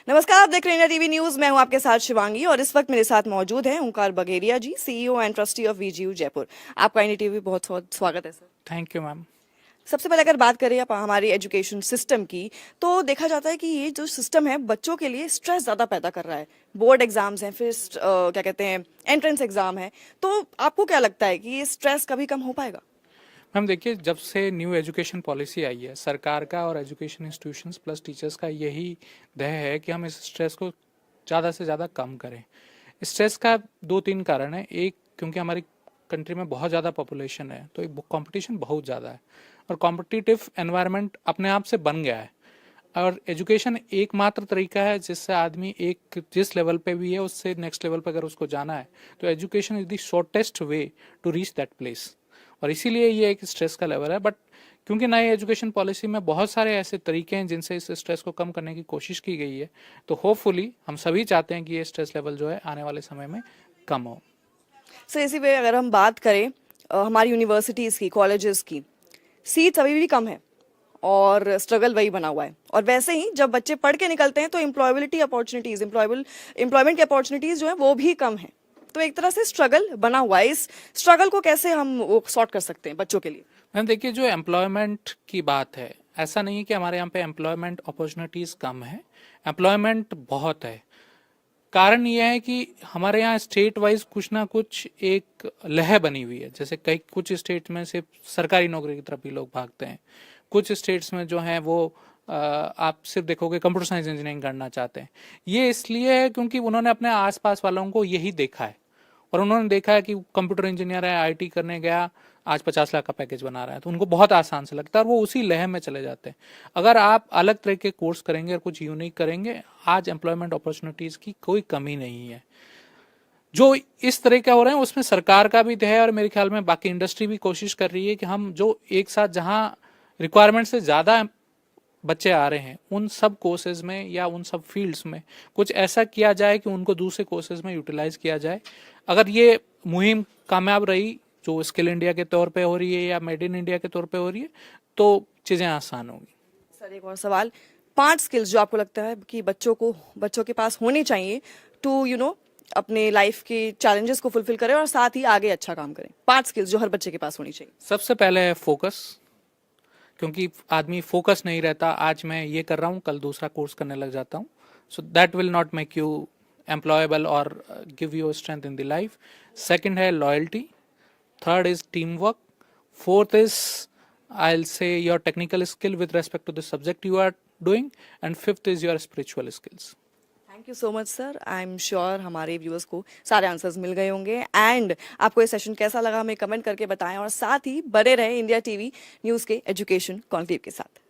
नमस्कार, आप देख रहे हैं इंडिया टीवी न्यूज। मैं हूं आपके साथ शिवांगी और इस वक्त मेरे साथ मौजूद हैं Omkar Bageria ji, CEO and trustee of VGU Jaipur. आपका इंडिया टीवी बहुत बहुत स्वागत है सर। Thank you ma'am. सबसे पहले अगर बात करें आप हमारी एजुकेशन सिस्टम की, तो देखा जाता है कि ये जो सिस्टम है बच्चों के लिए स्ट्रेस ज़्यादा पैदा कर रहा है। बोर्ड एग्जाम्स हैं, फिर क्या कहते हैं, एंट्रेंस एग्जाम है। तो आपको क्या लगता है कि ये स्ट्रेस कभी कम हो पाएगा? मैम देखिए, जब से न्यू एजुकेशन पॉलिसी आई है सरकार का और एजुकेशन इंस्टीट्यूशंस प्लस टीचर्स का यही ध्येय है कि हम इस स्ट्रेस को ज़्यादा से ज़्यादा कम करें। स्ट्रेस का दो तीन कारण है। एक, क्योंकि हमारी कंट्री में बहुत ज़्यादा पॉपुलेशन है तो एक कंपटीशन बहुत ज़्यादा है और कॉम्पिटिटिव एनवायरनमेंट अपने आप से बन गया है। और एजुकेशन एकमात्र तरीका है जिससे आदमी एक जिस लेवल पे भी है उससे नेक्स्ट लेवल पे अगर उसको जाना है तो education is the shortest way to reach that place. और इसीलिए ये एक स्ट्रेस का लेवल है। बट क्योंकि नई एजुकेशन पॉलिसी में बहुत सारे ऐसे तरीके हैं जिनसे इस स्ट्रेस को कम करने की कोशिश की गई है, तो होपफुली हम सभी चाहते हैं कि ये स्ट्रेस लेवल जो है आने वाले समय में कम हो। सर इसी पे अगर हम बात करें हमारी यूनिवर्सिटीज़ की, कॉलेजेस की, सीट्स अभी भी कम है और स्ट्रगल वही बना हुआ है। और वैसे ही जब बच्चे पढ़ के निकलते हैं तो एम्प्लॉयबिलिटी अपॉर्चुनिटीज़, एम्प्लॉयमेंट की अपॉर्चुनिटीज़ जो है वो भी कम है। तो एक तरह से स्ट्रगल बना हुआ है। इस स्ट्रगल को कैसे हम वो सॉर्ट कर सकते हैं बच्चों के लिए? मैम देखिए, जो एम्प्लॉयमेंट की बात है, ऐसा नहीं है कि हमारे यहाँ पे एम्प्लॉयमेंट अपॉर्चुनिटीज़ कम है, एम्प्लॉयमेंट बहुत है। कारण यह है कि हमारे यहाँ स्टेट वाइज कुछ ना कुछ एक लहर बनी हुई है। जैसे कई कुछ स्टेट में सिर्फ सरकारी नौकरी की तरफ ही लोग भागते हैं, कुछ स्टेट्स में जो है वो आप सिर्फ देखोगे कंप्यूटर साइंस इंजीनियरिंग करना चाहते हैं। ये इसलिए है क्योंकि उन्होंने अपने आसपास वालों को यही देखा है और उन्होंने देखा है कि कंप्यूटर इंजीनियर है, आईटी करने गया, आज 50 लाख का पैकेज बना रहा है, तो उनको बहुत आसान से लगता है और वो उसी लहर में चले जाते हैं। अगर आप अलग तरह के कोर्स करेंगे और कुछ यूनिक करेंगे, आज एम्प्लॉयमेंट अपॉर्चुनिटीज की कोई कमी नहीं है। जो इस तरह के हो रहे हैं उसमें सरकार का भी ध्येय और मेरे ख्याल में बाकी इंडस्ट्री भी कोशिश कर रही है कि हम जो एक साथ जहां रिक्वायरमेंट से ज़्यादा बच्चे आ रहे हैं उन सब कोर्सेज में या उन सब फील्ड्स में कुछ ऐसा किया जाए कि उनको दूसरे कोर्सेज में यूटिलाइज किया जाए। अगर ये मुहिम कामयाब रही, जो स्किल इंडिया के तौर पे हो रही है या मेड इन इंडिया के तौर पे हो रही है, तो चीज़ें आसान होंगी। सर एक और सवाल, 5 स्किल्स जो आपको लगता है कि बच्चों के पास होनी चाहिए टू अपने लाइफ के चैलेंजेस को फुलफिल करें और साथ ही आगे अच्छा काम करें। 5 स्किल्स जो हर बच्चे के पास होनी चाहिए। सबसे पहले है फोकस, क्योंकि आदमी फोकस नहीं रहता, आज मैं ये कर रहा हूँ कल दूसरा कोर्स करने लग जाता हूँ, so that will not make you employable or give you strength in the life. Second है loyalty, third is team work, fourth is I'll say your technical skill with respect to the subject you are doing, and fifth is your spiritual skills. Thank you so much sir. I am sure हमारे viewers को सारे answers मिल गए होंगे। And आपको ये session कैसा लगा हमें कमेंट करके बताएं और साथ ही बने रहें इंडिया टीवी न्यूज़ के एजुकेशन कॉन्क्लेव के साथ।